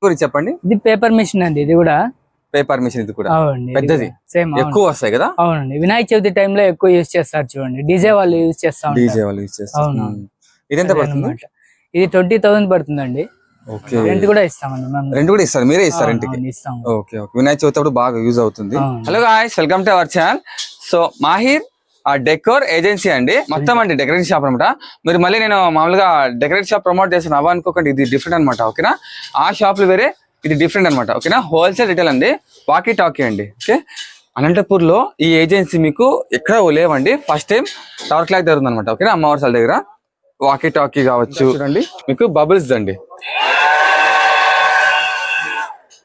గురించి చెప్పండి. ఇది పేపర్ మిషన్ అండి. ఇది కూడా పేపర్ మిషన్. ఇది కూడా అవునండి, పెద్దది, సేమ్ ఎక్కువ వస్తాయి కదా. అవునండి, వినాయక చవితి టైంలో ఎక్కువ యూజ్ చేస్తారు చూడండి. డీజే వాళ్ళు యూజ్ చేస్తా ఉంటారు. అవును, ఇది ఎంత పడుతుంది? ఇది 20,000 పడుతుందండి. ఓకే, రెంట్ కూడా ఇస్తామండి. రెంట్ కూడా ఇస్తారు, మీరే ఇస్తారు ఇంటికి? ఇస్తాం. ఓకే ఓకే, వినాయక చవితి అప్పుడు బాగా యూజ్ అవుతుంది. Hello guys, welcome to our channel. So Mahir decor agency అండి, మొత్తం అండి డెకరేషన్ షాప్ అనమాట. మీరు మళ్ళీ నేను మామూలుగా డెకరేషన్ షాప్ ప్రమోట్ చేస్తాను అవ్వ అనుకోకండి, ఇది డిఫరెంట్ అనమాట. ఓకేనా, ఆ షాప్లు వేరే, ఇది డిఫరెంట్ అనమాట. ఓకేనా, హోల్సేల్ రిటైల్ అండి, వాకీ టాకీ అండి. ఓకే, అనంతపూర్ లో ఈ ఏజెన్సీ మీకు ఎక్కడ లేవండి, ఫస్ట్ టైం టవర్ క్లాక్ జరుగుతుంది అనమాట. ఓకేనా, అమ్మవారి దగ్గర వాకీ టాకీ కావచ్చు, చూడండి మీకు బబుల్స్ అండి.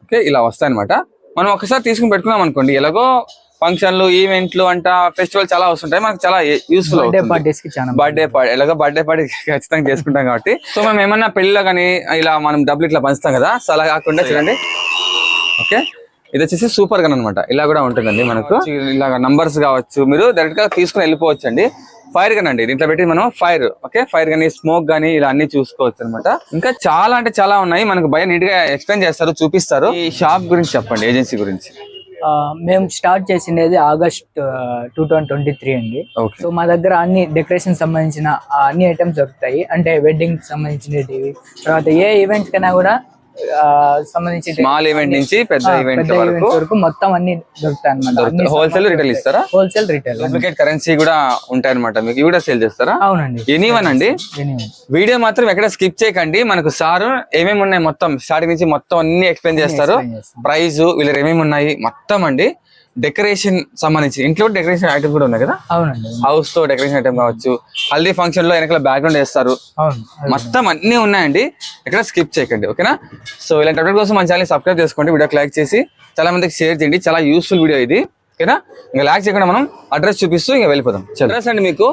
ఓకే, ఇలా వస్తాయన్నమాట. మనం ఒకసారి తీసుకుని పెట్టుకున్నాం అనుకోండి, ఎలాగో ఫంక్షన్లు, ఈవెంట్లు అంట, ఫెస్టివల్ చాలా వస్తుంటాయి, మనకు చాలా యూస్ఫుల్ అవుతుంది. బర్త్డే పార్టీ, ఎలాగో బర్త్డే పార్టీ ఖచ్చితంగా చేసుకుంటాం కాబట్టి. సో మనం ఏమన్నా పెళ్ళిలో కానీ ఇలా మనం డబ్బులు ఇట్లా పంచుతాం కదా, సో అలా కాకుండా చూడండి. ఓకే, ఇది వచ్చేసి సూపర్ గన్ అనమాట. ఇలా కూడా ఉంటుందండి మనకు, ఇలా నంబర్స్ కావచ్చు, మీరు డైరెక్ట్ గా తీసుకుని వెళ్ళిపోవచ్చు అండి. ఫైర్ గన్ అండి, దీంట్లో పెట్టి మనం ఫైర్, ఓకే, ఫైర్ కానీ స్మోక్ కానీ ఇలా అన్ని చూసుకోవచ్చు అనమాట. ఇంకా చాలా అంటే చాలా ఉన్నాయి, మనకు భయ నీట్ గా ఎక్స్ప్లెయిన్ చేస్తారు, చూపిస్తారు. ఈ షాప్ గురించి చెప్పండి, ఏజెన్సీ గురించి. మేము స్టార్ట్ చేసిండేది ఆగస్ట్ 2023 అండి. సో మా దగ్గర అన్ని డెకరేషన్ సంబంధించిన అన్ని ఐటమ్స్ దొరుకుతాయి. అంటే వెడ్డింగ్ సంబంధించినవి, తర్వాత ఏ ఈవెంట్ కైనా కూడా సంబంధించి, స్మాల్ ఈవెంట్ నుంచి పెద్ద ఈవెంట్ వరకు మొత్తం అన్ని దొరుకుతాయి అన్నమాట. హోల్సేల్ రిటైల్ ఇస్తారా? Wholesale retail. డూప్లికేట్ కరెన్సీ కూడా ఉంటాయి అనమాట, మీకు ఇవి కూడా సేల్ చేస్తారా? అవునండి, ఎనీవన్ అండి. వీడియో మాత్రం ఎక్కడ స్కిప్ చేయకండి, మనకు సార్ ఏమేమి ఉన్నాయి మొత్తం స్టార్టింగ్ నుంచి మొత్తం అన్ని ఎక్స్ప్లెయిన్ చేస్తారు. ప్రైస్, వీళ్ళు ఏమేమి ఉన్నాయి మొత్తం అండి. డెకరేషన్ సంబంధించి ఇంట్లో డెకరేషన్ ఐటమ్ కూడా ఉన్నాయి కదా. అవునండి, హౌస్ తో డెకరేషన్ ఐటమ్ కావచ్చు, హల్దీ ఫంక్షన్ లో వెనకాల బ్యాక్గ్రౌండ్ వేస్తారు, మొత్తం అన్ని ఉన్నాయండి, ఎక్కడ స్కిప్ చేయకండి. ఓకేనా, సో ఇలాంటి అప్డేట్ కోసం మన ఛానల్ సబ్స్క్రైబ్ చేసుకోండి, వీడియోకి లైక్ చేసి చాలా మందికి షేర్ చేయండి, చాలా యూస్ఫుల్ వీడియో ఇది. ఓకేనా, ఇంకా లైక్ చేయకుండా మనం అడ్రస్ చూపిస్తూ ఇంకా వెళ్ళిపోదాం. అడ్రస్ అండి మీకు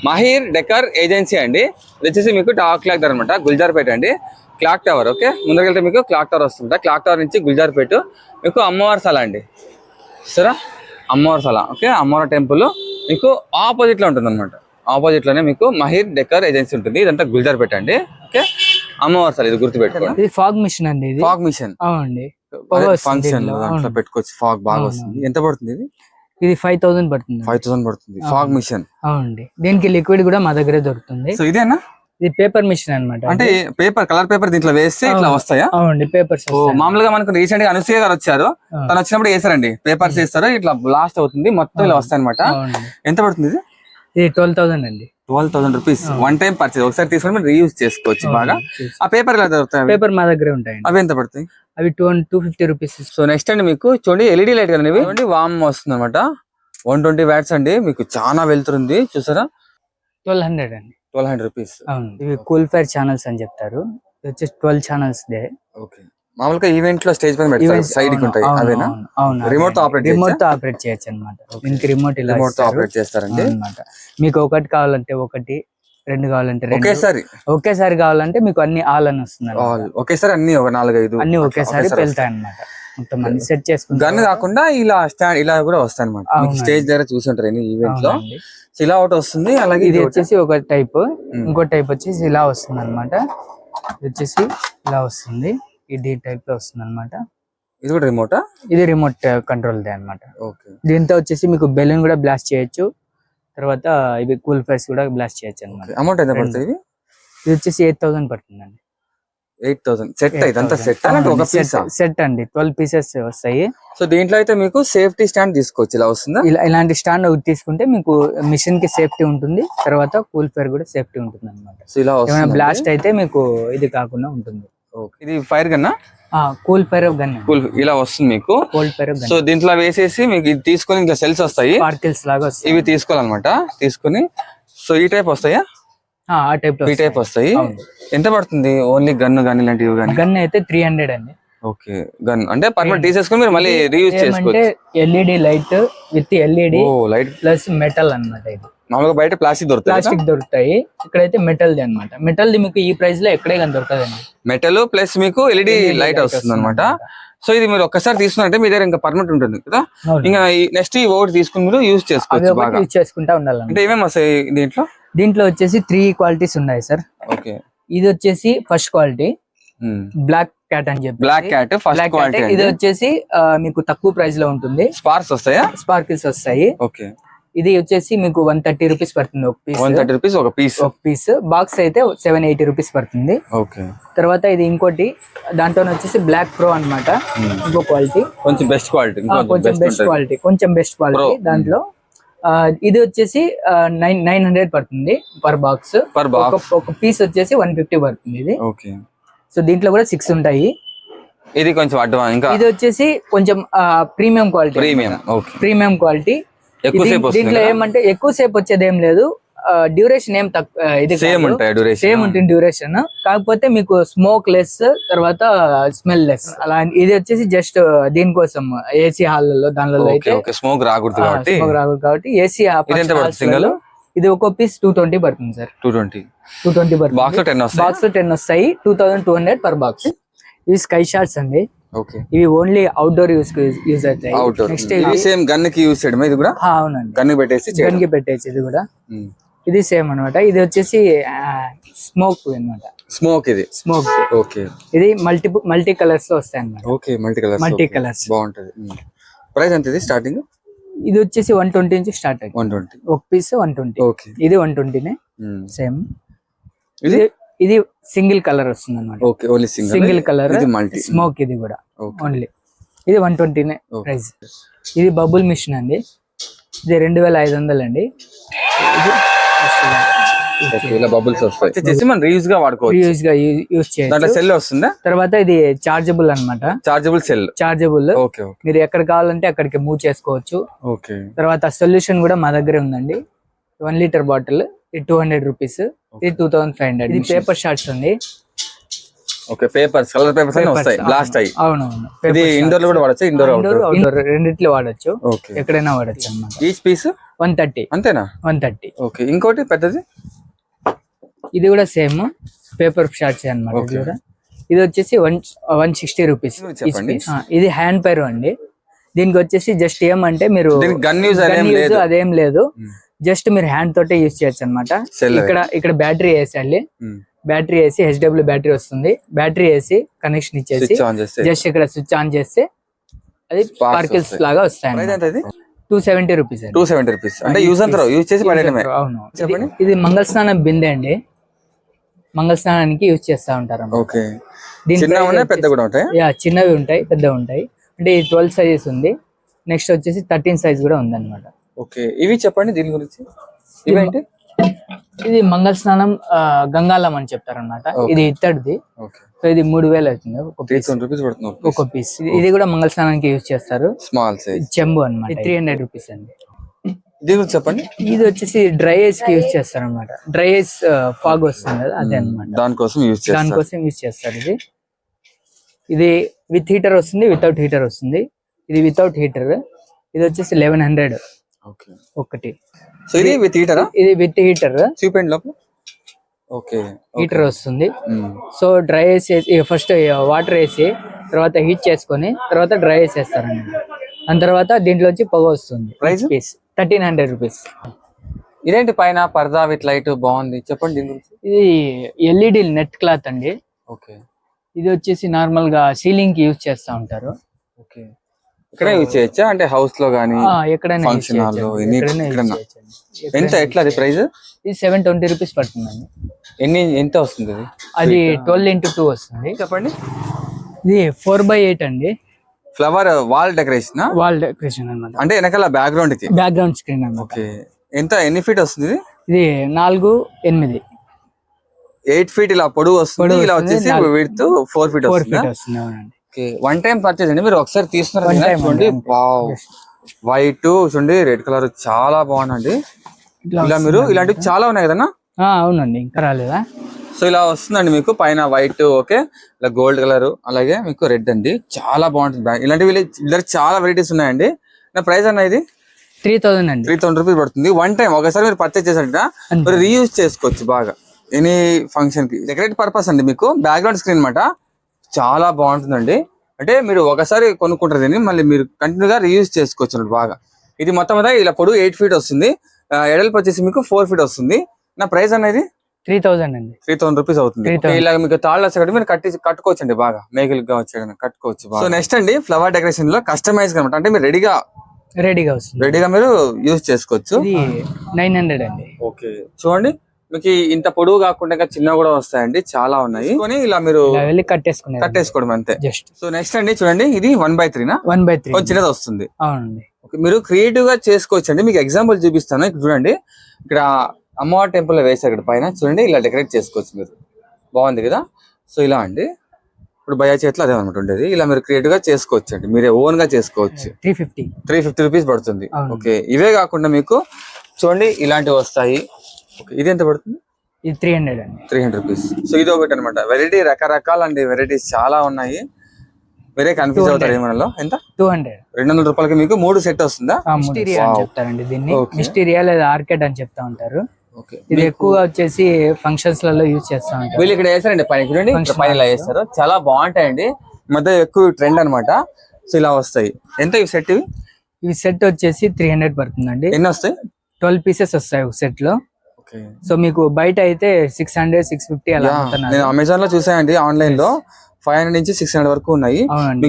మాహిర్ డెకర్ ఏజెన్సీ అండి, ఇది వచ్చేసి మీకు టాక్ క్లాక్ దగ్గర అనమాట, గుల్జార్పేట అండి, క్లాక్ టవర్. ఓకే, ముందరికెళ్తే మీకు క్లాక్ టవర్ వస్తుంది, క్లాక్ టవర్ నుంచి గుల్జార్పేట మీకు అమ్మవారి సలా అండి, సరే అమ్మవారి సలా. ఓకే, అమ్మవారి టెంపుల్ మీకు ఆపోజిట్ లో ఉంటుంది అనమాట, ఆపోజిట్ లోనే మీకు మహిర్ డెకర్ ఏజెన్సీ ఉంటుంది. ఇదంతా గుల్జార్పేట అండి. ఓకే, అమ్మవారి సలా, ఇది గుర్తుపెట్టుకోండి. ఇది ఫాగ్ మిషన్ అండి, ఇది ఫాగ్ మిషన్. అవునండి, ఫంక్షన్ దాంట్లో పెట్టుకోవచ్చు, ఫాగ్ బాగా వస్తుంది. ఎంత పడుతుంది ఇది? ఇది 5,000 పడుతుంది. 5,000 పడుతుంది ఫాగ్ మిషన్. అవునండి, దీనికి లిక్విడ్ కూడా మా దగ్గరే దొరుకుతుంది. సో ఇదేనా? ఇది పేపర్ మిషన్ అనమాట. అంటే పేపర్, కలర్ పేపర్ దీంట్లో వేస్తే ఇట్లా వస్తాయా? అవునండి, పేపర్స్. మామూలుగా మనకు రీసెంట్ గా అనసూయ గారు వచ్చారు, తను వచ్చినప్పుడు వేసారండి, పేపర్స్ వేస్తారు, ఇట్లా బ్లాస్ట్ అవుతుంది, మొత్తం ఇలా వస్తాయి అనమాట. ఎంత పడుతుంది ఇది? ఇది 12,000 అండి. 12,000 రూపీస్, వన్ టైం పర్చేజ్, ఒకసారి తీసుకొని మీరు రీయూజ్ చేసుకోవచ్చు బాగా. ఆ పేపర్ ఎలా దొరుకుతాయి? పేపర్ మా దగ్గరే ఉంటాయి. అవి ఎంత పడతాయి? అవి 250 రూపీస్. సో నెక్స్ట్ అండి మీకు చూడండి, ఎల్ఈడి లైట్ అనేవి వామ్ వస్తుంది అనమాట, 120 వాట్స్ అండి, మీకు చాలా వెళ్తుంది, చూసారా? 1200 అండి. 1200 రూపీస్. ఇవి కూల్ ఫైర్ ఛానల్స్ అని చెప్తారు, వచ్చేసి 12 ఛానల్స్ దే. ఓకే, మామూలుగా ఈవెంట్ లో స్టేజ్ పైన పెడతారు, సైడ్ కి ఉంటాయి అవేనా? రిమోట్ తో ఆపరేట్ చేయొచ్చు అన్నమాట. దీనికి రిమోట్ ఇలా రిమోట్ తో ఆపరేట్ చేస్తారండి అన్నమాట. మీకు ఒకటి కావాలంటే ఒకటి, రెండు కావాలంటే రెండు, ఒకేసారి కావాలంటే మీకు అన్ని ఆల్ అని వస్తుంది. ఒకేసారి అన్ని 4-5 అన్ని ఒకేసారి వెళ్తాయి అన్నమాట. మొత్తం అన్ని సెట్ చేసుకుంటాం. గన్ కాకుండా ఇలా స్టాండ్ ఇలా కూడా వస్తాయి అన్నమాట, స్టేజ్ దగ్గర చూసుంటారు ఈవెంట్ లో. ఇలా ఒకటి వస్తుంది, అలాగే ఇది వచ్చేసి ఒక టైప్, ఇంకో టైప్ వచ్చేసి ఇలా వస్తుంది అనమాట. ఇది వచ్చేసి ఇలా వస్తుంది, ఇది టైప్ లో వస్తుంది అనమాట. ఇది కూడా రిమోటా? ఇది రిమోట్ కంట్రోల్ దే అనమాట. దీంతో వచ్చేసి మీకు బెలూన్ కూడా బ్లాస్ట్ చేయొచ్చు, తర్వాత ఇవి కూల్ ఫైర్స్ కూడా బ్లాస్ట్ చేయొచ్చు అనమాట. అమౌంట్ ఎంత పడుతుంది? ఇది వచ్చేసి 8,000 పడుతుందండి. 8,000 సెట్, ఇదంతా సెట్ ఒక పీస్ సెట్ అండి, 12 పీసెస్ వస్తాయి. సో దీంట్లో అయితే మీకు సేఫ్టీ స్టాండ్ తీసుకోవచ్చు, ఇలా వస్తుందా? ఇలాంటి స్టాండ్ ఒకటి తీసుకుంటే మీకు మిషన్ కి సేఫ్టీ ఉంటుంది, తర్వాత కూల్ ఫైర్ కూడా సేఫ్టీ ఉంటుంది అనమాట. సో ఇలా బ్లాస్ట్ అయితే మీకు ఇది కాకుండా ఉంటుంది. ఇది ఫైర్ గన్నా? కూల్ ఫైర్ గన్, ఇలా వస్తుంది మీకు కూల్ ఫైర్ గన్. సో దీంట్లో వేసేసి మీకు ఇది తీసుకొని ఇంకా సెల్స్ వస్తాయి, పార్టికల్స్ లాగా వస్తాయి, ఇవి తీసుకోవాలన్నమాట. తీసుకుని సో ఈ టైప్ వస్తాయా? ఈ టైప్ వస్తాయి. ఎంత పడుతుంది? ఓన్లీ గన్ గానీ ఇలాంటివి గానీ? గన్ అయితే 300 అండి. ఓకే, గన్ అంటే పర్మనెంట్ తీసేసుకొని మీరు మళ్ళీ రీయూజ్ చేసుకోవచ్చు. LED light with LED light plus metal అన్నమాట. ఇది మామూలుగా బయట ప్లాస్టిక్ దొరుకుతాయి, ఇక్కడైతే మెటల్ ది అనమాట. మెటల్ ది మీకు ఈ ప్రైస్ లో ఎక్కడే కానీ దొరకదండి. మెటల్ ప్లస్ మీకు ఎల్ఈడి లైట్ వస్తుంది అనమాట. సో ఇది మీరు ఒక్కసారి తీసుకున్నారంటే మీ దగ్గర ఇంకా పర్మనెంట్ ఉంటుంది కదా, ఇంకా నెక్స్ట్ ఈ ఒకటి తీసుకుని మీరు యూజ్ చేసుకోవచ్చు బాగా. యూజ్ చేసుకుంటా ఉండాలి. అంటే ఏమేమి వస్తాయి దీంట్లో? దీంట్లో వచ్చేసి 3 క్వాలిటీస్ ఉన్నాయి సార్. ఓకే, ఇది వచ్చేసి ఫస్ట్ క్వాలిటీ, బ్లాక్ క్యాట్ అని చెప్పి. Black cat first quality. ఇది వచ్చేసి మీకు తక్కువ ప్రైస్ లో ఉంటుంది. స్పార్క్స్ వస్తాయా? స్పార్కిల్స్ వస్తాయి. ఓకే. ఇది వచ్చేసి మీకు 130 రూపీస్ పడుతుంది ఒక పీస్. 130 రూపీస్ ఒక పీస్. బాక్స్ అయితే 780 రూపీస్ పడుతుంది. ఓకే. తర్వాత ఇది ఇంకోటి దాంట్లో వచ్చేసి బ్లాక్ ప్రో అన్నమాట. ఇంకో క్వాలిటీ కొంచెం బెస్ట్ క్వాలిటీ. కొంచెం బెస్ట్ క్వాలిటీ దాంట్లో. ఇది వచ్చేసి 900 పడుతుంది పర్ బాక్స్. ఒక పీస్ వచ్చేసి 150 పడుతుంది ఇది. ఓకే. సో దీంట్లో కూడా 6 ఉంటాయి. ఇది కొంచెం అడ్వాన్స్. ఇంకా ఇది వచ్చేసి కొంచెం ప్రీమియం క్వాలిటీ. దీంట్లో ఏమంటే ఎక్కువసేపు వచ్చేది ఏం లేదు. డ్యూరేషన్ ఏం తక్కువ. ఇది సేమ్ ఉంటుంది డ్యూరేషన్. కాకపోతే మీకు స్మోక్ లెస్, తర్వాత స్మెల్ లెస్ అలా. ఇది వచ్చేసి జస్ట్ దీనికోసం ఏసీ హాల్లో దానిలో అయితే స్మోక్ రాకూడదు కాబట్టి ఏసీ. ఇది ఒక పీస్ 220 పడుతుంది సార్. 220 పడుతుంది. బాక్స్ లో 10 వస్తాయి. 2200 పర్ బాక్స్. ఇవి స్కై షాట్స్ అండి. ఇవి ఓన్లీ అవుట్డోర్ యూజ్ అవుతాయి. నెక్స్ట్ సేమ్ గన్ కి యూజ్ చేయడమే ఇది కూడా. అవునండి, గన్ కి పెట్టేసి ఇది కూడా. ఇది సేమ్ అన్నమాట. ఇది వచ్చేసి స్మోక్ అన్నమాట. స్మోక్. ఓకే. ఇది మల్టీ కలర్స్ లో వస్తాయి అన్నమాట. ఓకే. మల్టీ కలర్స్ బాగుంటది. ప్రైస్ ఎంత ఇది స్టార్టింగ్? ఇది వచ్చేసి 120 నుంచి స్టార్ట్ అయ్యింది. 120 ఒక పీస్ 120. ఓకే. ఇది 120నే సేమ్. ఇది సింగిల్ కలర్ వస్తుంది అన్నమాట. Okay. Only single colour. Smoke. ఇది కూడా ఓన్లీ. ఇది 120నే ప్రైస్. ఇది బబుల్ మిషన్ అండి. ఇది 2500 అండి. బబుల్స్ వస్తాయి. మనం రీయూజ్ గా యూజ్ చేయొచ్చు. సెల్ వస్తుందా? తర్వాత ఇది చార్జబుల్ అన్నమాట. చార్జబుల్. మీరు ఎక్కడ కావాలంటే అక్కడికి మూవ్ చేసుకోవచ్చు. ఓకే. తర్వాత సొల్యూషన్ కూడా మా దగ్గర ఉందండి. 1 లీటర్ బాటిల్. ఇది 200 రూపీస్. ఇది 2500. ఇది పేపర్ షాట్స్ ఉంది. ఓకే. పేపర్స్, కలర్ పేపర్స్ అన్ని వస్తాయి బ్లాస్ట్ అయ్యి. అవునవును. ఇది ఇండోర్ లో కూడా వాడచ్చు. ఇండోర్ రెండిట్లో వాడచ్చు. ఎక్కడైనా వాడచ్చు అన్నమాట. Each piece 130. అంతేనా? 130. ఓకే. ఇంకోటి పెద్దది. ఇది కూడా సేమ్ పేపర్ షాట్స్ అన్నమాట. ఇది వచ్చేసి 160 రూపీస్. ఇది హ్యాండ్ పైర్ అండి. దీనికి వచ్చేసి జస్ట్ ఏమంటే మీరు గన్ యూజ్ అదేం లేదు. జస్ట్ మీరు హ్యాండ్ తోటే యూజ్ చేయొచ్చు అనమాట. ఇక్కడ బ్యాటరీ వేసేయాలి. బ్యాటరీ వేసి HW బ్యాటరీ వస్తుంది. బ్యాటరీ వేసి కనెక్షన్ ఇచ్చేసి జస్ట్ ఇక్కడ స్విచ్ ఆన్ చేస్తే అది స్పార్కిల్స్ లాగా వస్తాయి. 270 రూపీస్. 270 రూపీస్ అంటే యూజ్ చేసి పడేయడమే. అవును. ఇది మంగళ స్నానం బిందె అండి. మంగళ స్నానానికి యూజ్ చేస్తా ఉంటారు. ఓకే. చిన్నవి ఉంటాయి, పెద్దవి ఉంటాయి. అంటే 12 సైజెస్ ఉంది. నెక్స్ట్ వచ్చేసి 13 సైజ్ కూడా ఉంది అనమాట. ఓకే. ఇవి చెప్పండి దీని గురించి. ఇవేంటి? ఇది మంగళ స్నానం గంగాలం అని చెప్తారు అనమాట. ఇది ఇత్తడిది. సో ఇది 3000 అవుతుంది ఒక పీస్. ఇది కూడా మంగళ స్నానానికి యూజ్ చేస్తారు. స్మాల్ సైజ్ చెంబు అనమాట. 300 రూపీస్ అండి. చెప్పండి. ఇది వచ్చేసి డ్రై ఐస్ కి యూజ్ చేస్తారు అనమాట. డ్రై ఐస్ ఫాగ్ వస్తుంది కదా, అదే అనమాట. దానికోసం యూజ్ చేస్తారు. ఇది విత్ హీటర్ వస్తుంది, వితౌట్ హీటర్ వస్తుంది. ఇది వితౌట్ హీటర్. ఇది వచ్చేసి 1100 ఒకటి. ఇది విత్ హీటర్. ఇది విత్ హీటర్. చూపండి లోపల. ఓకే. హీటర్ వస్తుంది. సో డ్రై వేసి ఫస్ట్ వాటర్ వేసి తర్వాత హీట్ చేసుకొని తర్వాత డ్రై వేసేస్తారండి. దాని తర్వాత దీంట్లోంచి పొగ వస్తుంది. Price 1300 rupees. ఇదేంటి పైన పర్దా విత్ లైట్ బాగుంది, చెప్పండి దీని గురించి. ఇది LED నెట్ క్లాత్ అండి. ఓకే. ఇది వచ్చేసి నార్మల్ గా సీలింగ్ కి యూజ్ చేస్తా ఉంటారు. ఓకే. ఇక్కడ యూజ్ చేయొచ్చా? అంటే హౌస్ లో గానీ ఎక్కడైనా ఫంక్షన్ హాల్ లో ఎంత ఎట్లా అది ప్రైస్? ఇది 720 రూపీస్ పడుతుందండి. ఎంత వస్తుంది అది 12x2 వస్తుంది. చెప్పండి. ఇది 4x8 అండి. ఫ్లవర్ వాల్ డెకరేషన్ అన్నమాట. అంటే వెనకాల బ్యాక్గ్రౌండ్ స్క్రీన్ అన్నమాట. ఓకే. ఎన్ని ఫీట్ వస్తుంది ఇది? 4, 8 ఫీట్ ఇలా పొడవు వస్తుంది. ఇలా వచ్చేసి విడ్త్ 4 ఫీట్ వస్తుంది. వన్ టైం పర్చేజ్ అండి. మీరు ఒకసారి తీసుకున్నారు చూడండి. వైట్ చూడండి, రెడ్ కలర్ చాలా బాగుందండి. ఇలా మీరు ఇలాంటివి చాలా ఉన్నాయి కదన్నా? అవునండి, ఇంకా రాలేదా? సో ఇలా వస్తుందండి మీకు పైన వైట్. ఓకే. ఇలా గోల్డ్ కలర్, అలాగే మీకు రెడ్ అండి. చాలా బాగుంటుంది. ఇలాంటివి చాలా వెరైటీస్ ఉన్నాయండి. నా ప్రైస్ అన్న ఇది 3000 అండి. 3000 రూపీస్ పడుతుంది. వన్ టైం ఒకసారి మీరు పర్చేజ్ చేసారంటే మీరు రీయూజ్ చేసుకోవచ్చు బాగా ఎనీ ఫంక్షన్ కి. డెకరేట్ పర్పస్ అండి. మీకు బ్యాక్గ్రౌండ్ స్క్రీన్ అన్నమాట. చాలా బాగుంటుందండి. అంటే మీరు ఒకసారి కొనుక్కుంటారు దీన్ని, మళ్ళీ మీరు కంటిన్యూగా రీయూజ్ చేసుకోవచ్చు బాగా. ఇది మొత్తం మీద ఇలా పొడవు 8 ఫీట్ వస్తుంది. ఎడల్పు వచ్చేసి మీకు 4 ఫీట్ వస్తుంది. నా ప్రైస్ అనేది 3000 అండి. 3000 రూపీస్ అవుతుంది. 3000. ఇలా మీకు తాళ్ళు వచ్చేటప్పుడు మీరు కట్టుకోవచ్చు అండి, బాగా మేకలుగా వచ్చేయడం కట్టుకోవచ్చు. సో నెక్స్ట్ అండి ఫ్లవర్ డెకరేషన్ లో కస్టమైజ్ అనమాట, అంటే మీరు రెడీగా వస్తుంది. రెడీగా మీరు యూజ్ చేసుకోవచ్చు. ఇది 900 అండి. ఓకే చూడండి, మీకు ఇంత పొడవు కాకుండా ఇంకా చిన్న కూడా వస్తాయండి, చాలా ఉన్నాయి. ఇలా మీరు ఇలా వెళ్ళి కట్టేసుకోవడం అంతే జస్ట్. సో నెక్స్ట్ అండి చూడండి, ఇది 1/3 నా 1/3 కొంచెం చిన్నది వస్తుంది. అవునండి. ఓకే, మీరు క్రియేటివ్ గా చేసుకోవచ్చు అండి. మీకు ఎగ్జాంపుల్ చూపిస్తాను. ఇక్కడ చూడండి, ఇక్కడ అమ్మవారి టెంపుల్ లో వేసారు ఇక్కడ పైన చూడండి, ఇలా డెకరేట్ చేసుకోవచ్చు మీరు. బాగుంది కదా. సో ఇలా అండి, ఇప్పుడు భయ చేతిలో అదే అనమాట ఉండేది. ఇలా మీరు క్రియేటివ్ గా చేసుకోవచ్చు అండి, మీరే ఓన్ గా చేసుకోవచ్చు. 350 రూపీస్ పడుతుంది. ఓకే, ఇవే కాకుండా మీకు చూడండి ఇలాంటివి వస్తాయి. ఓకే, ఇది ఎంత పడుతుంది? ఇది 300 అండి. 300 రూపీస్. సో ఇది ఒకటి అనమాట. వెరైటీ రకరకాల అండి, వెరైటీస్ చాలా ఉన్నాయి. వేరే కన్ఫ్యూజ్ అవుతారు ఏమన్నా. ఎంత? 200 రూపాయలకి మీకు 3 సెట్ వస్తుందా? మిస్టీరియా అని చెప్తారండి దీన్ని. మిస్టీరియా లేదా ఆర్కిడ్ అని చెప్తా ఉంటారు. ఇది ఎక్కువగా వచ్చేసి ఫంక్షన్స్ లలో యూజ్ చేస్తా ఉంటారు. వీళ్ళు ఇక్కడ వేసారండి పైన, చూడండి పైన ఇలా వేస్తారు, చాలా బాగుంటాయండి. మధ్య ఎక్కువ ట్రెండ్ అనమాట. సో ఇలా వస్తాయి. ఎంత ఈ సెట్? ఈ సెట్ వచ్చేసి 300 పడుతుందండి. ఎన్ని వస్తాయి? 12 పీసెస్ వస్తాయి ఒక సెట్ లో. సో మీకు బయట అయితే 600 650 అలా అమ్ముతున్నారు. నేను అమెజాన్ లో చూసానండి, ఆన్లైన్ లో 500 నుంచి 600 వరకు ఉన్నాయి. అవునండి,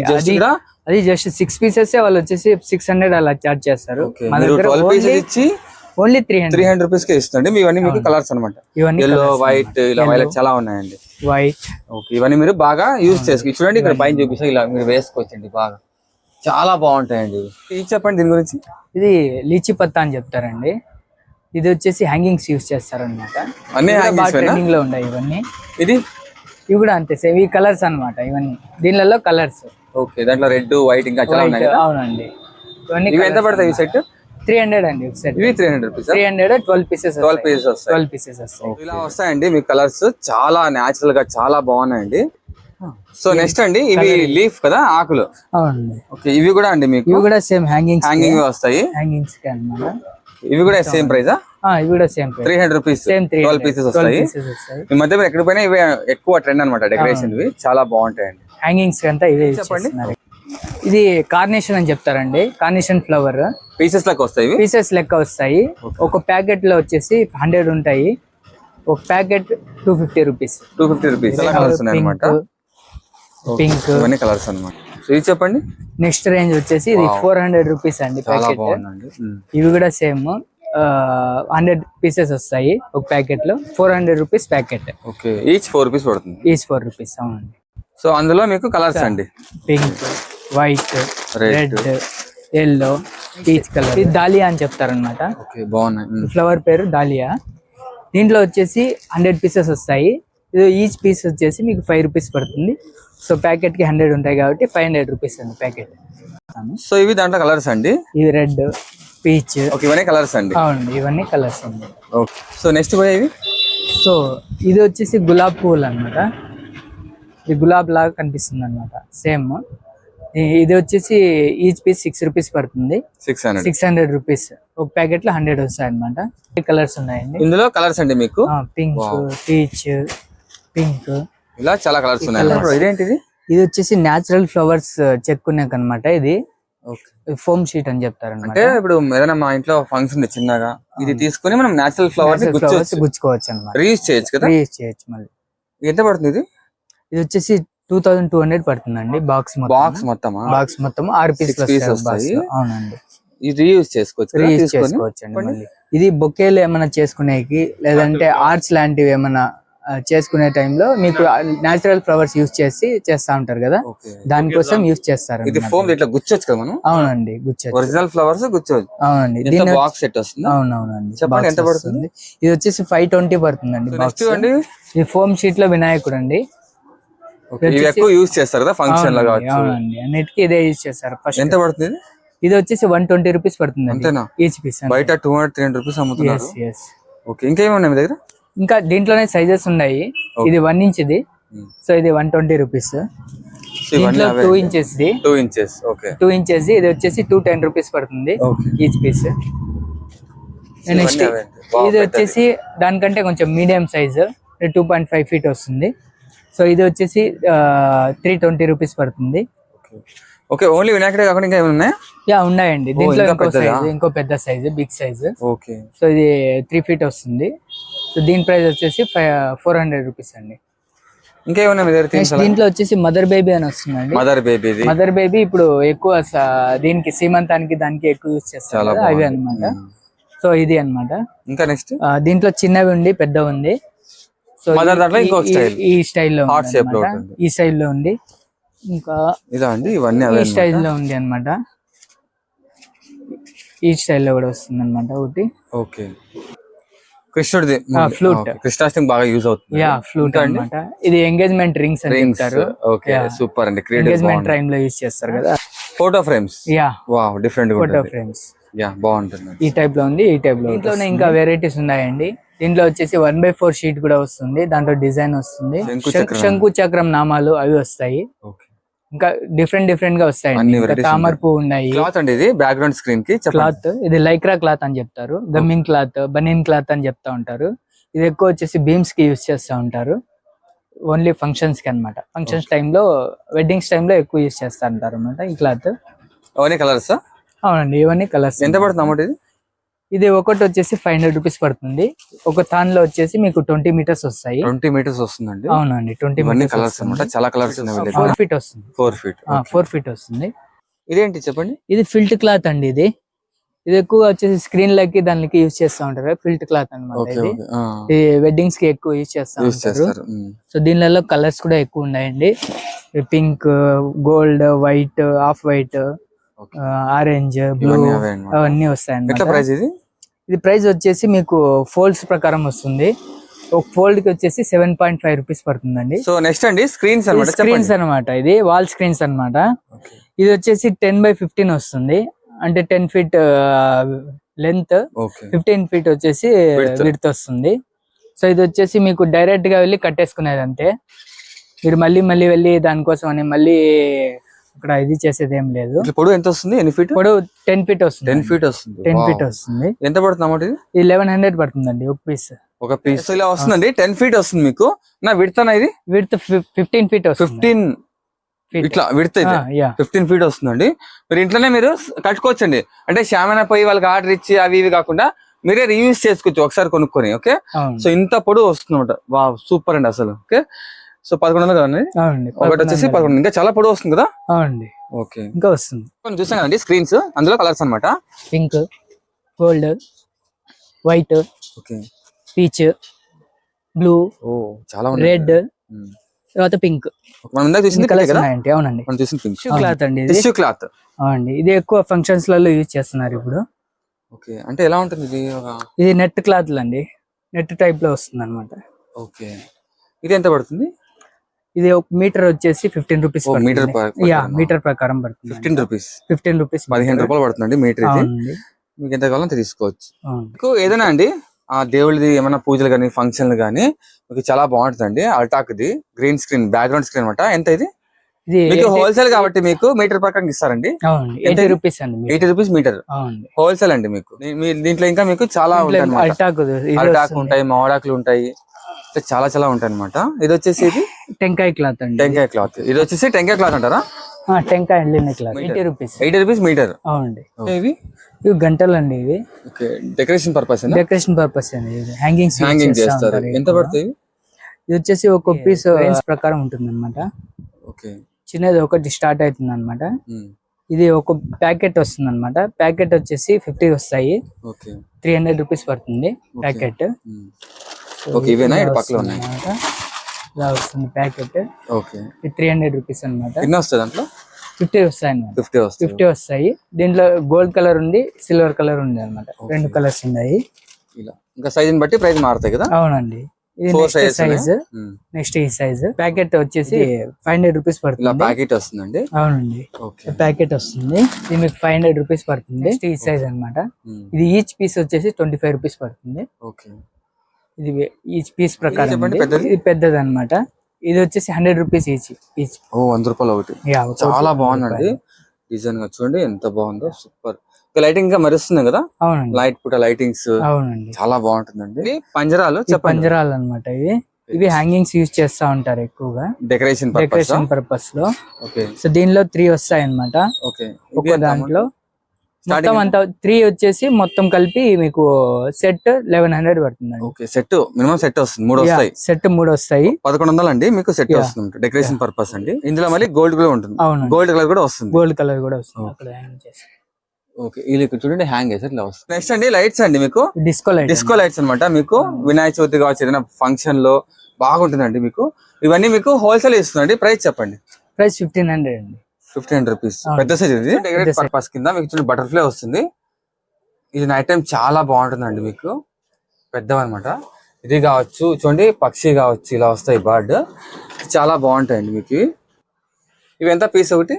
అది జస్ట్ 6 పీసెస్ వాళ్ళు వచ్చేసి 600 అలా చార్జ్ చేస్తారు. మన దగ్గర 12 పీసెస్ ఇచ్చి ఓన్లీ 300 రూపీస్ కి ఇస్తుంది. ఇవన్నీ మీకు కలర్స్ అనమాట, ఎల్లో వైట్ ఇలా వైలెట్ చాలా ఉన్నాయండి. వైట్. ఓకే, ఇవన్నీ మీరు బాగా యూజ్ చేసుకోవచ్చు. చూడండి ఇక్కడ పైన చూపిస్తా, ఇలా మీరు వేసుకోవచ్చండి, బాగా చాలా బాగుంటాయండి. ఇది చెప్పండి దీని గురించి. ఇది లీచి పత్తా అని చెప్తారండి. ఇది వచ్చేసి హ్యాంగింగ్స్ యూజ్ చేస్తారు అనమాట. అన్ని ట్రెండింగ్ లో ఉన్నాయి ఇవన్నీ. ఇవి కూడా అంతే సేమ్. ఈ కలర్స్ అన్నమాట ఇవన్నీ, దీనిలో కలర్స్. ఓకే, దాంట్లో రెడ్ వైట్ ఇంకా చాలా ఉన్నాయి కదా. అవునండి, ఇవన్నీ. ఇవి ఎంత పడతాయి ఈ సెట్? 300 అండి ఒక సెట్. ఇవి 300 రూపీస్. 300 12 పీసెస్. 12 పీసెస్ వస్తాయి. ఇలా వస్తాయండి మీకు కలర్స్, చాలా నేచురల్ గా చాలా బాగున్నాయండి. సో నెక్స్ట్ అండి, ఇవి లీఫ్ కదా, ఆకులు. అవునండి. ఓకే, ఇవి కూడా అండి మీకు ఇవి కూడా సేమ్ హ్యాంగింగ్ వస్తాయి. హ్యాంగింగ్స్ అన్నమాట. ఇవి కూడా సేమ్ ప్రైజా? ఇవి కూడా సేమ్ 300 రూపీస్. 12 పీసెస్ వస్తాయి. ఈ మధ్య మీరు ఎక్కడ పోయినా ఇవే ఎక్కువ ట్రెండ్ అనమాట, డెకరేషన్ ఇవి చాలా బాగుంటాయండి. హ్యాంగింగ్స్ అంతా ఇవే చెప్పండి. ఇది కార్నేషన్ అని చెప్తారండి, కార్నేషన్ ఫ్లవర్. పీసెస్ లెక్క వస్తాయి, పీసెస్ లెక్క వస్తాయి. ఒక ప్యాకెట్ లో వచ్చేసి 100 ఉంటాయి. ఒక ప్యాకెట్ 250 రూపీస్. 250 రూపీస్. కలర్స్ ఉన్నాయి అన్నమాట, పింక్ ఇవన్నీ కలర్స్ అన్నమాట. సో ఇది చెప్పండి. నెక్స్ట్ రేంజ్ వచ్చేసి ఇది 400 రూపీస్ అండి ప్యాకెట్. ఇవి కూడా సేమ్ 100 పీసెస్ వస్తాయి ఒక ప్యాకెట్ లో. 400 rupees packet. Okay, each 4 rupees పడుతుంది. Each 4 rupees. అవునండి. సో అందులో మీకు కలర్స్ అండి, pink, white, red, yellow, peach colour. ఇది దాలియా అని చెప్తారనమాట. ఓకే, బాగున్నాయి. ఫ్లవర్ పేరు దాలియా. దీంట్లో వచ్చేసి 100 పీసెస్ వస్తాయి. ఇది ఈచ్ పీస్ వచ్చేసి మీకు 5 రూపీస్ పడుతుంది. సో ప్యాకెట్ కి 100 ఉంటాయి కాబట్టి 500 రూపీస్ అండి ప్యాకెట్. సో ఇవి దాంట్లో కలర్స్ అండి. ఇవి రెడ్, పీచ్. ఓకే, ఇవన్నీ కలర్స్ అండి. అవునండి, ఇవన్నీ కలర్స్ అండి. ఓకే, సో నెక్స్ట్ పోయి ఇవి. సో ఇది వచ్చేసి గులాబ్ పువ్వులు అనమాట. ఇది గులాబ్ లాగా కనిపిస్తుంది అనమాట సేమ్. ఇది వచ్చేసి ఈచ్ పీస్ 6 రూపీస్ పడుతుంది. 600 రూపీస్. ఒక ప్యాకెట్ లో 100 వస్తాయి అనమాట. కలర్స్ ఉన్నాయండి ఇందులో. కలర్స్ అండి మీకు పింక్, పీచ్, పింక్, ఇలా చాలా కలర్స్ ఉన్నాయి. ఇదేంటిది? ఇది వచ్చేసి నేచురల్ ఫ్లవర్స్ చెక్కునేక అనమాట. ఇది ఫోమ్ షీట్ అని చెప్తారు. అంటే ఇప్పుడు ఏదైనా మా ఇంట్లో ఫంక్షన్ ఉంది చిన్నగా, ఇది తీసుకుని మనం నేచురల్ ఫ్లవర్స్ గుచ్చుకోవచ్చు అనమాట. రీయూజ్ చేయొచ్చు కదా. రీయూజ్ చేయొచ్చు. మళ్ళీ ఎంత పడుతుంది ఇది? ఇది వచ్చేసి 2200 పడుతుందండి. బాక్స్ మొత్తం 6 పీసెస్ వస్తాయి. అవునండి, ఇది రీయూజ్ చేసుకోవచ్చు అండి. ఇది బొకేలు ఏమైనా చేసుకునేకి, లేదంటే ఆర్ట్స్ లాంటివి ఏమైనా చేసుకునే టైంలో మీకు నేచురల్ ఫ్లవర్స్ యూజ్ చేస్తా ఉంటారు కదా, దానికోసం యూజ్ చేస్తారు. ఇది ఫోమ్ ఇట్లా గుచ్చొచ్చు కదా మనం. అవునండి, గుచ్చొచ్చు. Original flowers గుచ్చొచ్చు. అవునండి, దీని బాక్స్ సెట్ వస్తుంది. అవునవునండి. చెప్పండి ఎంత పడుతుంది? ఇది వచ్చేసి 520 పడుతుందండి బాక్స్. ఇది ఫోమ్ షీట్ లో వినాయకుడు అండి. ఇవి ఎక్కువ యూజ్ చేస్తారు కదా ఫంక్షన్ లో కావచ్చు. అవునండి, అన్నిటికీ ఇదే యూజ్ చేస్తారు. ఫస్ట్ ఎంత పడుతుంది? ఇది వచ్చేసి 120 రూపీస్ పడుతుంది అంతేనా? Each piece. బయట 200-300 రూపీస్ అమ్ముతున్నారు. ఓకే, ఇంకేమున్నాయి మీ దగ్గర? ఇంకా దీంట్లోనే సైజెస్ ఉన్నాయి. ఇది 1 ఇంచ్ ఇది. సో ఇది 120 రూపీస్. దీంట్లో 2 inches the. 2 inches. Okay, 2 inches the. ఇది వచ్చేసి 210 రూపీస్ పడుతుంది ఈచ్ పీస్. నెక్స్ట్ ఇది వచ్చేసి దానికంటే కొంచెం మీడియం సైజ్ 2.5 ఫీట్ వస్తుంది. సో ఇది వచ్చేసి 320 రూపీస్ పడుతుంది. ఓకే, ఓన్లీ వినాయకుడే కాకుండా ఇంకా ఏమైనా ఉన్నాయా? యా, ఉన్నాయండి. దీంట్లో ఇంకో పెద్ద size, big size. Okay, so ఇది 3 ఫీట్ వస్తుంది. సో దీని ప్రైస్ వచ్చేసి 400 రూపీస్ అండి. ఇంకా ఏమన్నా మీ దగ్గర నెక్స్ట్ దీంట్లో వచ్చేసి మదర్ బేబీ అని వస్తుందండి. మదర్ బేబీ, మదర్ బేబీ ఇప్పుడు ఎక్కువ దీనికి సీమంతానికి దానికి ఎక్కువ యూజ్ చేస్తారు కదా, అవి అన్నమాట. సో ఇది అన్నమాట. ఇంకా నెక్స్ట్ దీంట్లో చిన్నవి ఉంది, పెద్ద ఉంది. సో ఈ స్టైల్లో ఈ స్టైల్ లో ఉంది. ఇంకా ఇలా అండి ఇవన్నీ ఈ స్టైల్ లో ఉంది అన్నమాట. ఈ స్టైల్లో కూడా వస్తుంది అన్నమాట ఒకటి. ఓకే, కృష్ణుడిది ఫ్లూట్, కృష్ణాష్టమి బాగా యూజ్ అవుతుంది. యా ఫ్లూట్ అన్నమాట. ఇది ఎంగేజ్మెంట్ రింగ్స్ అని చెప్తారు. ఓకే, సూపర్ అండి. ఎంగేజ్మెంట్ టైం లో యూజ్ చేస్తారు కదా. Photo frames, yeah wow, different photo frames, yeah బాగుంటుంది. ఈ టైప్ లో ఉంది. ఈ టైప్ లో ఇంట్లోనే ఇంకా వెరైటీస్ ఉన్నాయండి. దీంట్లో వచ్చేసి 1/4 షీట్ కూడా వస్తుంది. దాంట్లో డిజైన్ వస్తుంది, శంకు చక్రం నామాలు అవి వస్తాయి. ఇంకా డిఫరెంట్ గా వస్తాయండి. తామర పువ్వు ఉన్నాయి. క్లాత్ అండి ఇది బ్యాక్గ్రౌండ్ స్క్రీన్ కి. క్లాత్ ఇది లైక్రా క్లాత్ అని చెప్తారు, గమ్మింగ్ క్లాత్, బనీన్ క్లాత్ అని చెప్తా ఉంటారు. ఇది ఎక్కువ వచ్చేసి బీమ్స్ కి యూజ్ చేస్తా ఉంటారు, ఓన్లీ ఫంక్షన్స్ కి అన్నమాట. ఫంక్షన్స్ టైంలో, వెడ్డింగ్స్ టైంలో ఎక్కువ యూజ్ చేస్తా ఉంటారు అన్నమాట ఈ క్లాత్. అవన్నీ కలర్స్? అవునండి, ఇవన్నీ కలర్స్. ఎంత పడుతుంది అమౌంట్ ఇది? ఇది ఒకటి వచ్చేసి 500 రూపీస్ పడుతుంది. ఒక తాన్ లో వచ్చేసి మీకు 20 మీటర్స్ వస్తాయి. 20 మీటర్స్ వస్తుందండి. అవునండి, 20 మీటర్స్ కలర్స్ అన్నమాట. చాలా కలర్స్ ఉన్నాయి. 4 ఫీట్ వస్తుంది. 4 ఫీట్ వస్తుంది. ఇదేంటి చెప్పండి? ఇది ఫిల్ట్ క్లాత్ అండి. ఇది ఎక్కువ వచ్చేసి స్క్రీన్ లకి దానికి యూజ్ చేస్తా ఉంటారు. ఫిల్ట్ క్లాత్ అన్నమాట. ఇది వెడ్డింగ్స్ కి ఎక్కువ యూజ్ చేస్తా ఉంటారు. సో దీనిలో కలర్స్ కూడా ఎక్కువ ఉన్నాయండి. Pink, gold, white, off white, orange, blue అవన్నీ వస్తాయండి. ఇది ప్రైస్ వచ్చేసి మీకు ఫోల్డ్స్ ప్రకారం వస్తుంది. ఒక ఫోల్డ్ కి వచ్చేసి 7.5 రూపీస్ పడుతుందండి. సో నెక్స్ట్ అండి స్క్రీన్స్ అన్నమాట. ఇది వాల్ స్క్రీన్స్ అన్నమాట. ఇది వచ్చేసి 10/15 వస్తుంది. అంటే 10 ఫీట్ లెంత్, 15 ఫీట్ వచ్చేసి విడ్త్ వస్తుంది. సో ఇది వచ్చేసి మీకు డైరెక్ట్ గా వెళ్ళి కట్టేసుకునేది అంతే. మీరు మళ్ళీ వెళ్ళి దానికోసం అని మళ్ళీ ఇక్కడ ఇది చేసేది ఏం లేదు. పొడవు ఎంత వస్తుంది? ఎన్ని ఫీట్? పొడవు 10 ఫీట్ వస్తుంది. 10 ఫీట్ వస్తుంది. 10 ఫీట్ వస్తుంది. ఎంత పడుతుంది అన్నమాట ఇది? 1100 పడుతుందండి ఒక పీస్. ఒక పీస్ ఇలా వస్తుందండి. 10 ఫీట్ వస్తుంది మీకు. నా విడ్త్ అన్న ఇది? విడ్త్ 15 ఫీట్ వస్తుంది. 15 ఇట్లా విడ్త్ అయితే 15 ఫీట్ వస్తుందండి. మీరు ఇంట్లోనే మీరు కట్టుకోవచ్చండి. అంటే శామన పోయి వాళ్ళకి ఆర్డర్ ఇచ్చి అవి ఇవి కాకుండా మీరే రీయూజ్ చేసుకోవచ్చు ఒకసారి కొనుక్కొని. ఓకే, సో ఇంత పొడవు వస్తుంది అనమాట. వా సూపర్ అండి అసలు. ఓకే, సో 1100 కదండి. ఒకటి వచ్చేసి 1100. ఇంకా చాలా పొడవు వస్తుంది కదా. అవునండి, ఓకే, ఇంకా వస్తుంది. చూసాం కదండి స్క్రీన్స్. అందులో కలర్స్ అన్నమాట. Pink, gold, white, okay, peach, blue, చాలా రెడ్, తర్వాత పింక్. మనం ఇందాక చూసింది కలర్ కదా. అవునండి, మనం చూసింది పింక్. టిష్యూ క్లాత్ అండి. Tissue cloth. అవునండి, ఇది ఎక్కువ ఫంక్షన్స్ లలో యూజ్ చేస్తున్నారు ఇప్పుడు. ఓకే, అంటే ఎలా ఉంటుంది ఇది? ఇది నెట్ క్లాత్ అండి. నెట్ టైప్ లో వస్తుంది అన్నమాట. ఓకే, ఇది ఎంత పడుతుంది? ఇది ఒక మీటర్ వచ్చేసి 15 రూపీస్. మీటర్ ప్రకారం పడుతుంది. 15 రూపీస్ 15 రూపాయలు పడుతుందండి మీటర్. ఇది మీకు ఎంత కావాలో తీసుకోవచ్చు. మీకు ఏదైనా అండి ఆ దేవుడిది ఏమైనా పూజలు కానీ ఫంక్షన్లు కానీ మీకు చాలా బాగుంటుందండి. అల్టాక్ the green screen, background screen అనమాట. ఎంత ఇది? మీకు హోల్సేల్ కాబట్టి మీకు మీటర్ ప్రకారం ఇస్తారండి. 80 రూపీస్ అండి. 80 రూపీస్ మీటర్ హోల్సేల్ అండి. మీకు దీంట్లో ఇంకా మీకు చాలా ఉంటాయి. అల్టాక్ ఉంటాయి, మామిడాకులు ఉంటాయి, చాలా చాలా ఉంటాయి అనమాట. ఇది వచ్చేసి ఇది టెంకాయ క్లాత్ అండి. టెంకాయ క్లాత్. ఇది వచ్చేసి టెంకాయ క్లాత్ అంటారా? టెంకాయ క్లాత్. 80 రూపీస్. 80 rupees metre. అవునండి. ఇవి గంటలు అండి. ఇవి డెకరేషన్ పర్పస్. డెకరేషన్ పర్పస్ అండి. హ్యాంగింగ్ చేస్తారు. ఎంత పడుతుంది? ఇది వచ్చేసి ఒక పీస్ రేంజ్ ప్రకారం ఉంటుంది అనమాట. చిన్నది ఒకటి స్టార్ట్ అవుతుంది అనమాట. ఇది ఒక ప్యాకెట్ వస్తుంది అనమాట. ప్యాకెట్ వచ్చేసి 50 వస్తాయి. 300 రూపీస్ పడుతుంది ప్యాకెట్. ఇవేనా పక్కలో ఉన్నాయి? ఇలా వస్తుంది ప్యాకెట్. 300 రూపీస్ అనమాట. 50 వస్తాయి అన్నమాట. 50 వస్తాయి. దీంట్లో గోల్డ్ కలర్ ఉంది, సిల్వర్ కలర్ ఉంది అనమాట. 2 కలర్స్ ఉన్నాయి. ఇంకా సైజ్ బట్టి ప్రైస్ మారుతాయి కదా. అవునండి, ఇది సైజ్. నెక్స్ట్ ఈ సైజ్ ప్యాకెట్ వచ్చేసి 500 రూపీస్ పడుతుంది. ప్యాకెట్ వస్తుందండి. అవునండి, ప్యాకెట్ వస్తుంది. ఇది మీకు 500 రూపీస్ పడుతుంది. ఈ సైజ్ అనమాట. ఇది ఈచ్ పీస్ వచ్చేసి 25 రూపీస్ పడుతుంది. ఇది ఈచ్ పీస్ ప్రకారం ఇది పెద్దది అనమాట. ఇది వచ్చేసి 100 రూపీస్ ఈచ్. 100 రూపాయలు ఒకటి. చాలా బాగుందండి డిజైన్ గా. చూడండి ఎంత బాగుందో, సూపర్. లైటింగ్ గా మరుస్తుంది కదా. అవునండి, లైట్ పూట లైటింగ్స్. అవునండి, చాలా బాగుంటుందండి. పంజరాలు అనమాట. ఇవి హ్యాంగింగ్స్ యూజ్ చేస్తా ఉంటారు ఎక్కువగా డెకరేషన్ పర్పస్ లో. సో దీనిలో 3 వస్తాయి అనమాట. ఒక దాంట్లో మొత్తం అంతా 3 వచ్చేసి మొత్తం కలిపి మీకు సెట్ 1100 పడుతుంది. ఓకే, సెట్ మినిమం సెట్ వస్తుంది, 3 వస్తాయి. సెట్ 3 వస్తాయి, 1100 అండి మీకు సెట్ వస్తుంది. డెకరేషన్ పర్పస్ అండి. ఇందులో మళ్ళీ గోల్డ్ కూడా ఉంటుంది. గోల్డ్ కలర్ కూడా వస్తుంది. గోల్డ్ కలర్ కూడా వస్తుంది అక్కడ హ్యాంగ్ చేసి. ఓకే, ఇది ఇక్కడ చూడండి హ్యాంగ్ చేసి ఇట్లా వస్తుంది. నెక్స్ట్ అండి లైట్స్ అండి, మీకు డిస్కో లైట్స్ అన్నమాట. మీకు వినాయక చవితి కావచ్చు, ఏదైనా ఫంక్షన్ లో బాగుంటుందండి. మీకు ఇవన్నీ మీకు హోల్సేల్ ఇస్తుందండి. ప్రైస్ చెప్పండి. ప్రైస్ 1500 అండి. 1500 రూపీస్. పెద్ద సైజ్ ఇది. డెకరేట్ పర్పస్ కింద మీకు చూడండి బటర్ఫ్లై వస్తుంది. ఇది నైట్ టైం చాలా బాగుంటుందండి. మీకు పెద్దవన్నమాట. ఇది కావచ్చు చూడండి, పక్షి కావచ్చు, ఇలా వస్తాయి బర్డ్, చాలా బాగుంటాయండి మీకు. ఇవి ఎంత పీస్ ఒకటి?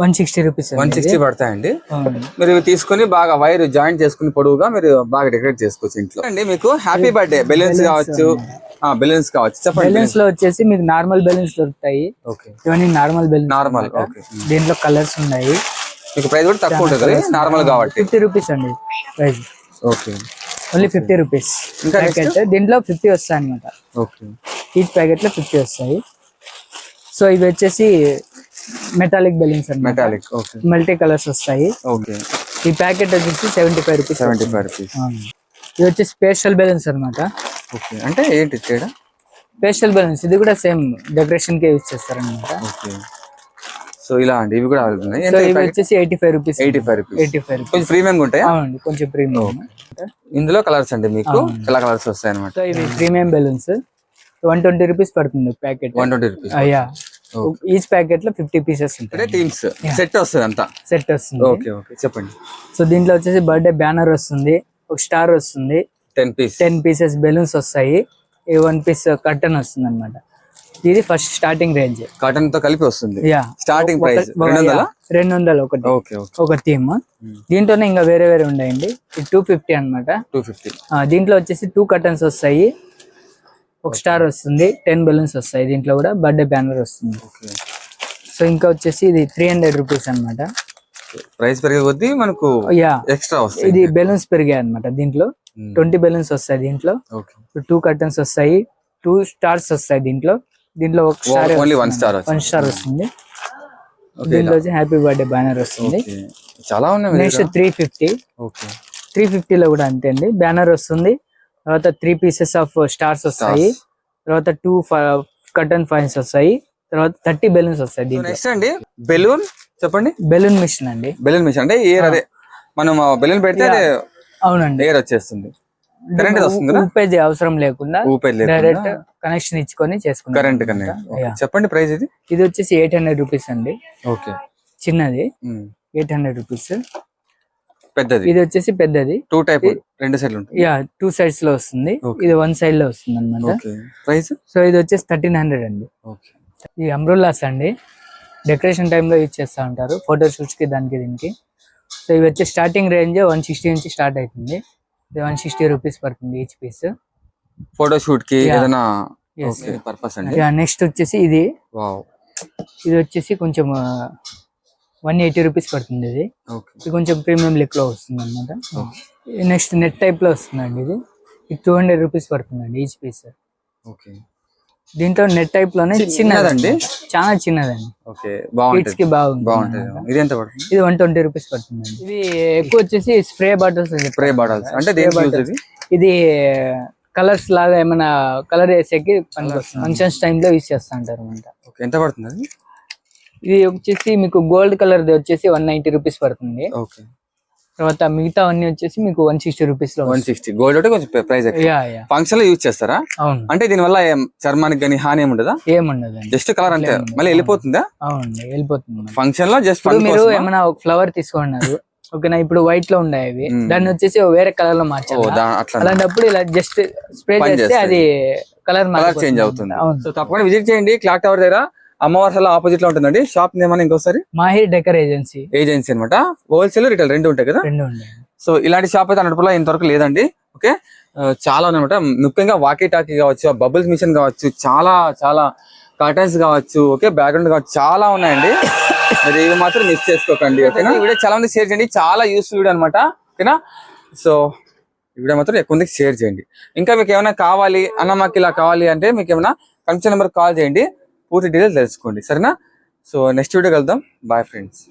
160 రూపీస్. 160 పడతాయండి. మీరు ఇవి తీసుకుని బాగా వైర్ జాయింట్ చేసుకుని పొడవుగా మీరు బాగా డెకరేట్ చేసుకోవచ్చు ఇంట్లో అండి. మీకు హ్యాపీ బర్త్డే బెలూన్స్ కావచ్చు, బెలూన్స్ కావచ్చు. చెప్పండి. బెలూన్స్ లో వచ్చేసి మీకు నార్మల్ బెలూన్స్ దొరుకుతాయి. ఓకే, ఇవన్నీ నార్మల్ బెలూన్స్. నార్మల్. ఓకే, దీంట్లో కలర్స్ ఉన్నాయి. మీకు ప్రైస్ కూడా తక్కువ ఉంటుంది నార్మల్ కాబట్టి. 50 రూపీస్ అండి price. Okay, only 50 rupees. Packet దీంట్లో 50 వస్తాయి అనమాట. ఓకే, ఈచ్ ప్యాకెట్ లో 50 వస్తాయి. సో ఇవి వచ్చేసి మెటాలిక్ బెలూన్స్ అండి. మెటాలిక్. ఓకే, మల్టీ కలర్స్ వస్తాయి. ఓకే, ఈ ప్యాకెట్ వచ్చేసి 75 రూపీస్. 75 రూపీస్. ఇది వచ్చేసి స్పెషల్ బెలూన్స్ అనమాట. ఓకే, అంటే ఏంటి తేడా? స్పెషల్ బెలూన్స్ ఇది కూడా సేమ్ డెకరేషన్ కే యూజ్ చేస్తారు అనమాట. ఓకే, సో ఇలా అండి. ఇవి కూడా ఉన్నాయి. సో ఇవి వచ్చేసి 85 రూపీస్. 85 రూపీస్. 85 రూపీస్. కొంచెం ప్రీమియం ఉంటాయి. అవునండి, కొంచెం ప్రీమియం. ఇందులో కలర్స్ అండి, మీకు ఎలా కలర్స్ వస్తాయి అనమాట. సో ఇవి ప్రీమియం బెలూన్స్ 120 రూపీస్ పడుతుంది ప్యాకెట్. 120 రూపీస్. అయ్యా, ఈచ్ ప్యాకెట్ లో 50 పీసెస్ ఉంటాయి. టీమ్స్ సెట్ వస్తుంది అంతా. సెట్ వస్తుంది. ఓకే, ఓకే, చెప్పండి. సో దీంట్లో వచ్చేసి బర్త్డే బ్యానర్ వస్తుంది, ఒక స్టార్ వస్తుంది, 10 పీసెస్ బెలూన్స్ వస్తాయి, 1 పీస్ కర్టన్ వస్తుంది అనమాట. ఇది ఫస్ట్ స్టార్టింగ్ రేంజ్. కాటన్ తో కలిపి వస్తుంది. స్టార్టింగ్ ప్రైస్ 200 ఒకటి. ఒక థీమ్. దీంట్లోనే ఇంకా వేరే వేరే ఉన్నాయండి. 250 అనమాట. 250. దీంట్లో వచ్చేసి 2 కర్టన్స్ వస్తాయి, ఒక స్టార్ వస్తుంది, 10 బెలూన్స్ వస్తాయి. దీంట్లో కూడా బర్త్డే బ్యానర్ వస్తుంది. సో ఇంకా వచ్చేసి ఇది 300 రూపీస్ అనమాట. ప్రైస్ పెరిగే కొద్దీ మనకు ఎక్స్ట్రా వస్తాయి. ఇది బెలూన్స్ పెరిగాయి అనమాట. దీంట్లో 20 బెలూన్స్ వస్తాయి. దీంట్లో 2 కర్టన్స్ వస్తాయి, 2 స్టార్స్ వస్తాయి. దీంట్లో ఒక స్టార్, 1 స్టార్ వస్తుంది. దీంట్లో వచ్చి హ్యాపీ బర్త్డే బ్యానర్ వస్తుంది. చాలా ఉన్నాయి. నెక్స్ట్ 350. 350 లో కూడా అంతే అండి. బ్యానర్ వస్తుంది, తర్వాత 3 పీసెస్ ఆఫ్ స్టార్స్ వస్తాయి, తర్వాత 2 కర్టన్ ఫైన్స్ వస్తాయి, తర్వాత 30 బెలూన్స్ వస్తాయి. నెక్స్ట్ అండి బెలూన్ చెప్పండి. బెలూన్ మిషన్ అండి. బెలూన్ మిషన్ అంటే ఎయిర్, అదే మనం బెలూన్ పెడితే అవునండి ఎయిర్ వచ్చేస్తుంది. కరెంట్ వస్తుంది. ఊపేజ్ అవసరం లేకుండా డైరెక్ట్ కనెక్షన్ ఇచ్చుకొని చేసుకుంటాం. Current connect. చెప్పండి ప్రైస్. ఇది వచ్చేసి 800 రూపీస్ అండి. ఓకే, చిన్నది 800 రూపీస్. పెద్దది ఇది వచ్చేసి పెద్దది. 2 టైప్, 2 సైడ్లు ఉంటాయి. 2 సైడ్స్ లో వస్తుంది. ఇది 1 సైడ్ లో వస్తుంది అనమాట. ప్రైస్. సో ఇది వచ్చేసి 1300 అండి. ఈ అంబ్రెల్లాస్ అండి, డెకరేషన్ టైమ్ లో యూజ్ చేస్తా ఉంటారు, ఫోటో షూట్స్ కి, దానికి దీనికి. సో ఇవి వచ్చి స్టార్టింగ్ రేంజ్ 160 నుంచి స్టార్ట్ అవుతుంది. 160 రూపీస్ పడుతుంది ఈచ్ పీస్. ఫోటో షూట్ కి ఏదైనా పర్పస్ అండి. నెక్స్ట్ వచ్చేసి ఇది వచ్చేసి కొంచెం 180 రూపీస్ పడుతుంది. ఇది కొంచెం ప్రీమియం లుక్ లో వస్తుంది అనమాట. నెక్స్ట్ నెట్ టైప్ లో వస్తుందండి. ఇది 200 రూపీస్ పడుతుందండి ఈచ్ పీస్. దీంట్లో నెట్ టైప్ లోనే చిన్నదండి, చాలా చిన్నదండి. కిడ్స్ కి బాగుంటుంది. ఇది ఎంత పడుతుంది? ఇది 120 రూపీస్ పడుతుందండి. ఇది ఎక్కువ వచ్చేసి స్ప్రే బాటిల్స్. స్ప్రే బాటిల్స్ అంటే ఇది కలర్స్ లాగా ఏమైనా కలర్ వేసేకి ఫంక్షన్స్ టైమ్ లో యూజ్ చేస్తా ఉంటారు అనమాట. ఎంత పడుతుంది? ఇది వచ్చేసి మీకు గోల్డ్ కలర్ వచ్చేసి 190 రూపీస్ పడుతుంది. తర్వాత మిగతా అన్ని వచ్చేసి మీకు 160 రూపీస్ లో. 160 గోల్డ్ అంటే కొంచెం ప్రైస్ ఫంక్షన్ లో యూజ్ చేస్తారా? అవును. అంటే దీని వల్ల చర్మానికి కానీ హాని ఏముండదా? ఏముండదు, జస్ట్ కలర్ అంతే. మళ్ళీ వెళ్ళిపోతుందా? అవునండి, వెళ్ళిపోతుంది. ఫంక్షన్ లో జస్ట్ మీరు ఏమైనా ఒక ఫ్లవర్ తీసుకున్నారు, ఓకేనా, ఇప్పుడు వైట్ లో ఉన్నాయి అవి, దాన్ని వచ్చేసి వేరే కలర్ లో మార్చాలి. అలాంటప్పుడు ఇలా జస్ట్ స్ప్రే చేస్తే అది కలర్ చేంజ్ అవుతుంది. సో తప్పకుండా విజిట్ చేయండి క్లాక్ టవర్ దగ్గర, అమ్మవారి ఆపోజిట్ లో ఉంటుందండి. షాప్ నేమని ఇంకోసారి మాహిర్ డెకర్ ఏజెన్సీ అనమాట. హోల్సేల్ రిటైల్ రెండు ఉంటాయి కదా. సో ఇలాంటి షాప్ అయితే అన్నట్టులో ఇంతవరకు లేదండి. ఓకే, చాలా ఉన్నాయన్నమాట. ముఖ్యంగా వాకీ టాకీ కావచ్చు, బబుల్స్ మిషన్ కావచ్చు, చాలా చాలా కర్టన్స్ కావచ్చు, ఓకే, బ్యాక్గ్రౌండ్ కావచ్చు, చాలా ఉన్నాయండి. మరి ఇవి మాత్రం మిస్ చేసుకోకండి. ఓకేనా, ఈ వీడియో చాలా మంది షేర్ చేయండి, చాలా యూస్ఫుల్ వీడియో అనమాట. ఓకేనా, సో ఈ వీడియో మాత్రం ఎక్కువ మందికి షేర్ చేయండి. ఇంకా మీకు ఏమైనా కావాలి అన్న, మాకు ఇలా కావాలి అంటే మీకు ఏమైనా కన్సల్ట్ నెంబర్ కాల్ చేయండి, పూర్తి డీటెయిల్స్ తెలుసుకోండి. సరేనా? సో నెక్స్ట్ వీడియో కలుద్దాం. Bye friends.